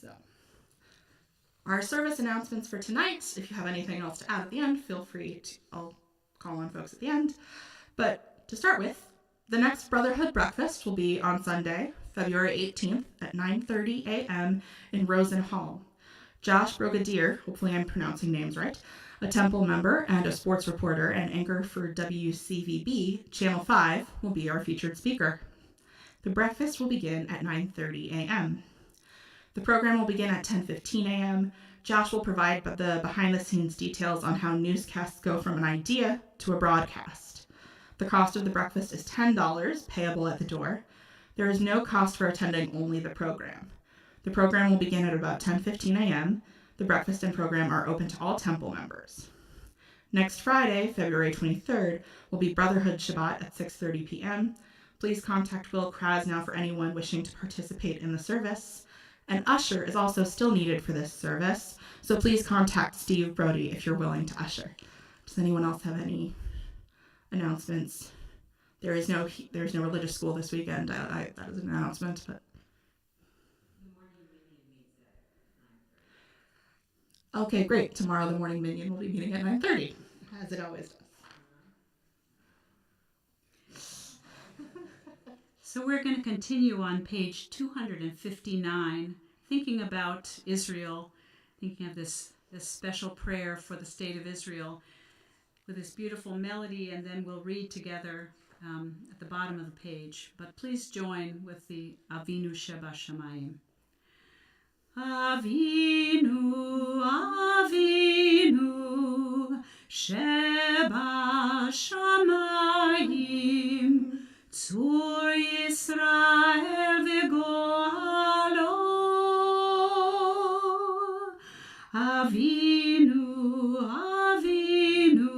So, our service announcements for tonight. If you have anything else to add at the end, feel free to. I'll call on folks at the end. But to start with, the next Brotherhood Breakfast will be on Sunday, February 18th at 9:30 a.m. in Rosen Hall. Josh Brigadier, hopefully I'm pronouncing names right, a Temple member and a sports reporter and anchor for WCVB Channel 5, will be our featured speaker. The breakfast will begin at 9:30 a.m. The program will begin at 10:15 a.m. Josh will provide the behind-the-scenes details on how newscasts go from an idea to a broadcast. The cost of the breakfast is $10, payable at the door. There is no cost for attending, only the program. The program will begin at about 10:15 a.m. The breakfast and program are open to all Temple members. Next Friday, February 23rd, will be Brotherhood Shabbat at 6:30 p.m. Please contact Will Krasnow for anyone wishing to participate in the service. An usher is also still needed for this service, so please contact Steve Brody if you're willing to usher. Does anyone else have any announcements? There's no religious school this weekend. That is an announcement, but. Okay, great. Tomorrow the morning minion will be meeting at 9:30, as it always does. So we're going to continue on page 259, thinking about Israel, thinking of this special prayer for the state of Israel with this beautiful melody, and then we'll read together at the bottom of the page. But please join with the Avinu Shebashamayim. Avinu, Avinu, Shebashamayim, Tzur Yisrael v'goalo. Avinu, Avinu,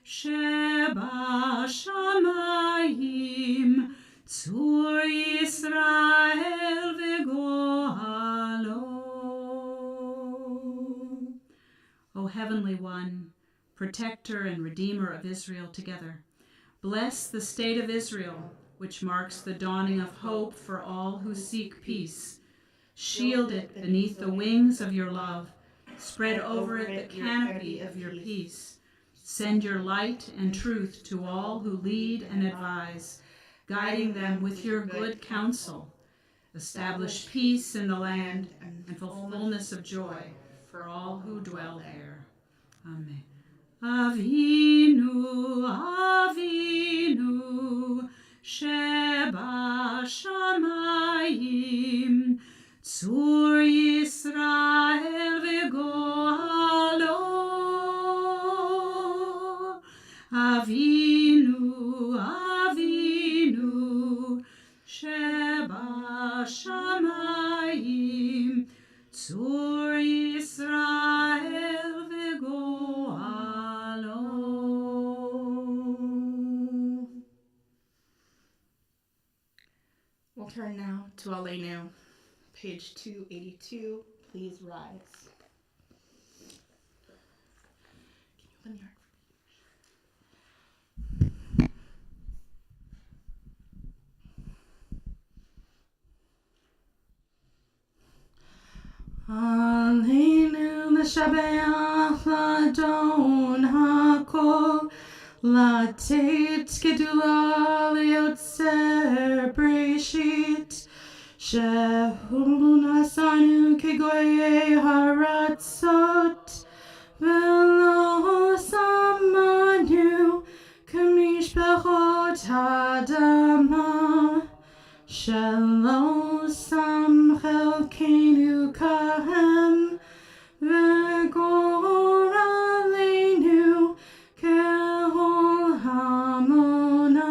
Shebashamayim, Tzur Yisrael v'goalo. O Heavenly One, Protector and Redeemer of Israel together, bless the state of Israel, which marks the dawning of hope for all who seek peace. Shield it beneath the wings of your love. Spread over it the canopy of your peace. Send your light and truth to all who lead and advise, guiding them with your good counsel. Establish peace in the land and fullness of joy for all who dwell there. Amen. Avinu, Avinu, Shebashamayim, Tzur Yisrael v'goalo. Avinu, Avinu, Shebashamayim, Tzur Yisrael v'goalo. We'll turn now to Aleinu, page 282. Please rise. Can you open the לשבח לאדון הכל, לתת גדולה ליוצר בראשית, שהוא נעשנו כגויי הארצות, ולא שמנו כמשפחות האדמה, שלא שם חלקנו כהם, וגורלנו ככל המונם,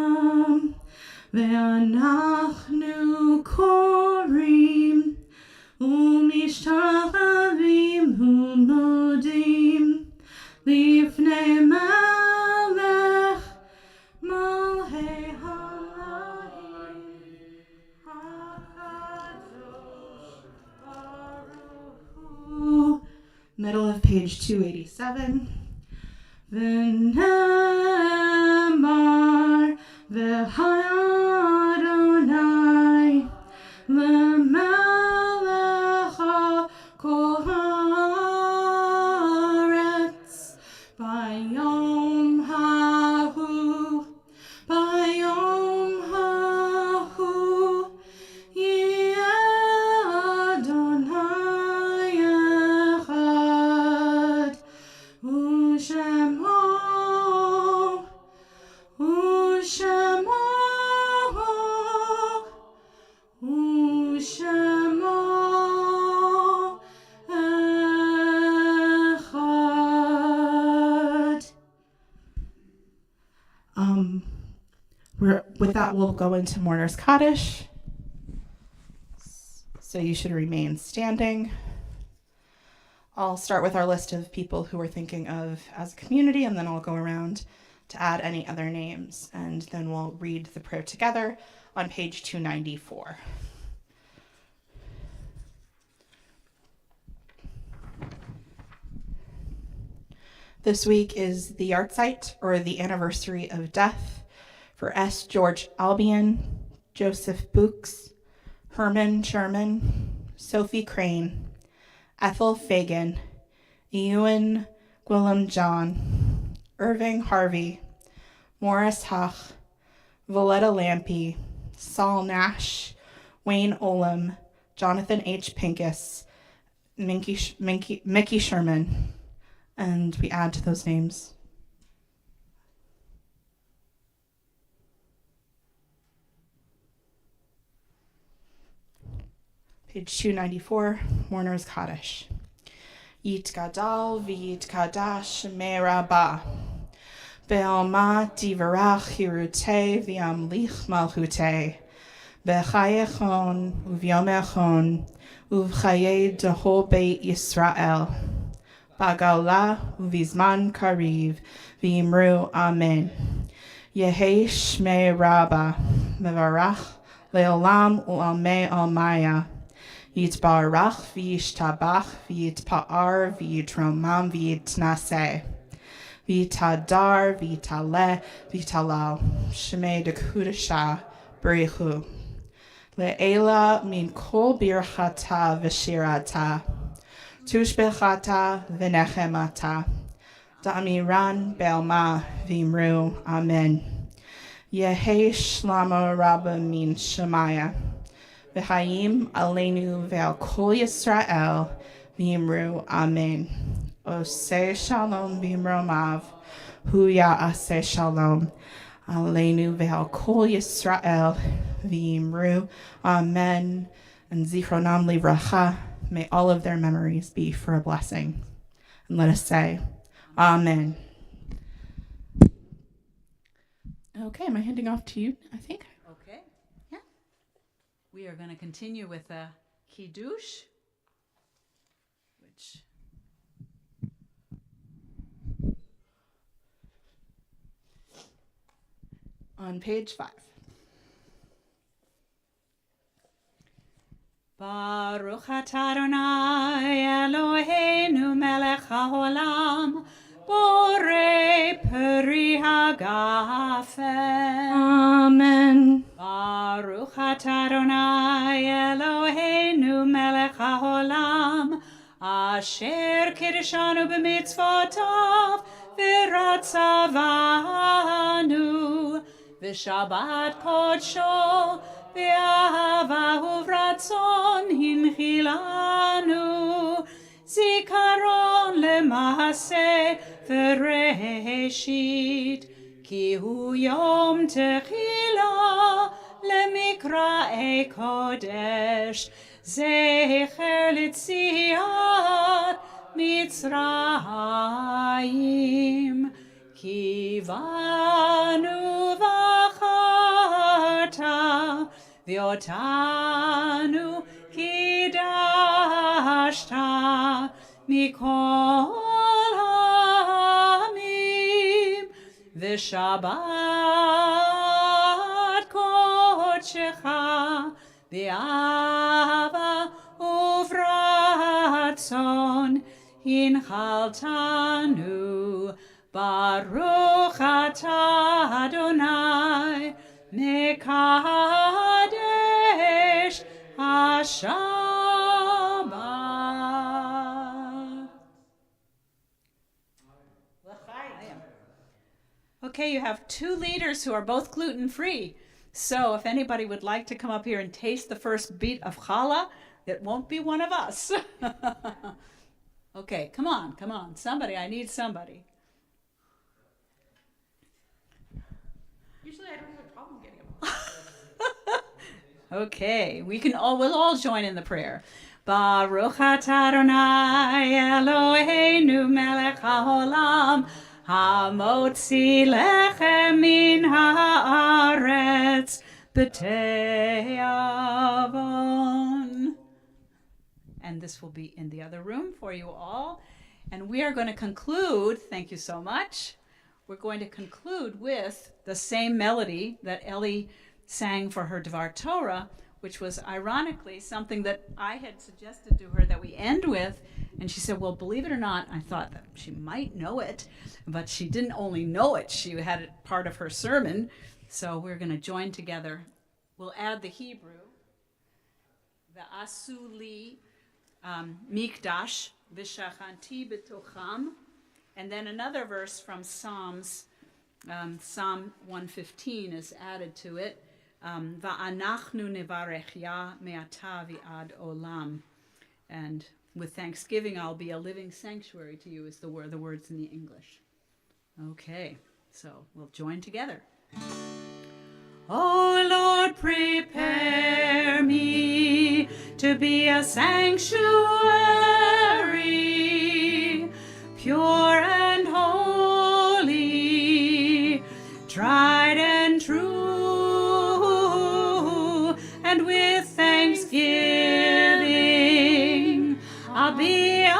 ואנחנו קוראים ומשתחווים ומודים לפני מלך מלכי אלוהים הקדוש ברוך הוא. Middle of page 287. ונאמר והאדוני למלך כל הארץ ביום ההוא, ביום ההוא יהיה אדוני אחד, ושמו With that, we'll go into Mourner's Kaddish. So you should remain standing. I'll start with our list of people who we're thinking of as a community, and then I'll go around to add any other names, and then we'll read the prayer together on page 294. This week is the yahrzeit, or the anniversary of death, for S. George Albion, Joseph Books, Herman Sherman, Sophie Crane, Ethel Fagan, Ewan Gwillem John, Irving Harvey, Morris Huch, Valletta Lampe, Saul Nash, Wayne Olam, Jonathan H. Pincus, Mickey Sherman, and we add to those names. Page 294, Mourner's Kaddish. Yitgadal v'yitkadash merabah. Be'alma divarach hirute v'amlich malchute. B'chayechon uvyomechon uvchaye dehol beit Yisrael. Bagaula uvizman kariv v'imru amen. Yehi shmei rabba mevarach leolam u'almei almaya. Yitbarach v'yishtabach v'yitpa'ar v'yitromam v'yitnaseh. V'yitadar v'yitaleh v'yitalal. Shemei dekudasha b'richu. Le'ela min kol birchata v'shirata. Tushbechata v'nechemata. Da'amiran be'alma v'imru amen. Yehi shlama rabba min shemaya. V'chayim aleinu ve'al kol Yisrael v'imru amen. Oseh shalom b'imromav hu ya'aseh shalom aleinu ve'al kol Yisrael v'imru amen. And zichronam livracha, may all of their memories be for a blessing. And let us say, amen. Okay, am I handing off to you, I think? Okay. Yeah. We are going to continue with a Kiddush, which on page 5. Baruch atah Adonai Eloheinu melech haolam borei peri hagafen. Amen. Baruch atah Adonai Eloheinu melech haolam asher וקידשנו במצוותיו, ורצבנו, ושבת קודשו, באהבה וברצון הנחילנו, זיכרון למעשה וראשית, כי הוא יום תחילה למקראי קודש, זכר ליציאת מצרים. כי בנו בחרת ואותנו קידשת מכל העמים, ושבת קודשך באהבה וברצון הנחלתנו. ברוך אתה אדוני מקדש השבת. Okay, you have 2 leaders who are both gluten-free. So if anybody would like to come up here and taste the first beat of challah, it won't be one of us. Okay, come on. Somebody, I need somebody. Usually I don't have a problem getting them. Okay, we'll all join in the prayer. Baruch atah Adonai Eloheinu melech haolam, hamotzi lechem min haaretz b'te'avon. And this will be in the other room for you all. And we are going to conclude, thank you so much, we're going to conclude with the same melody that Ellie sang for her Dvar Torah, which was ironically something that I had suggested to her that we end with. And she said, well, believe it or not, I thought that she might know it, but she didn't only know it, she had it part of her sermon. So we're going to join together. We'll add the Hebrew, the Asuli Mikdash, V'shachanti b'tocham, and then another verse from Psalms, Psalm 115 is added to it. Va'anachnu nevarechya me'ata v'ad olam. And with thanksgiving, I'll be a living sanctuary to you, is the words in the English. Okay, so we'll join together. Oh Lord, prepare me to be a sanctuary, pure and holy, tried and true, and with thanksgiving I'll be a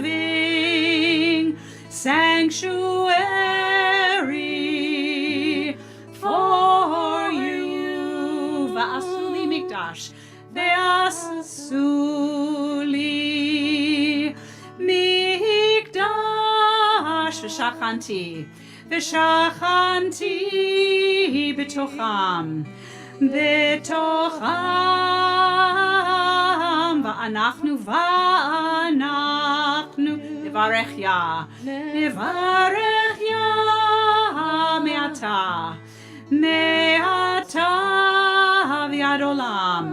living sanctuary for you. Va'asuli mikdash, ve'asuli mikdash, v'shachanti b'tocham, va'anachnu nevarech ya me'ata v'ad olam.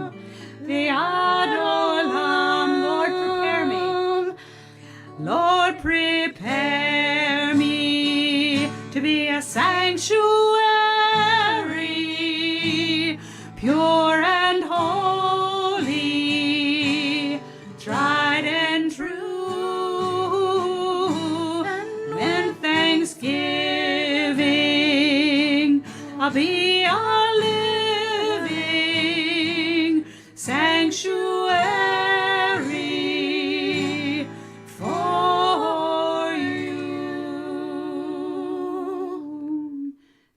Lord, prepare me to be a sanctuary, pure and holy, tried and true, and thanksgiving I'll be a living sanctuary for you.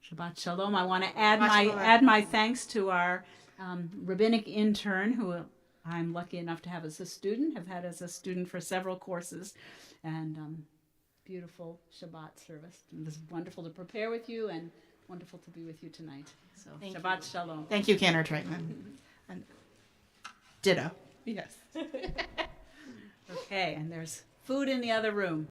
Shabbat Shalom. I want to add my thanks to our rabbinic intern, who I'm lucky enough to have as a student, have had as a student for several courses, and beautiful Shabbat service. It was wonderful to prepare with you and wonderful to be with you tonight. So Shabbat Shalom. Thank you, Cantor Traitman. And ditto. Yes. Okay, and there's food in the other room.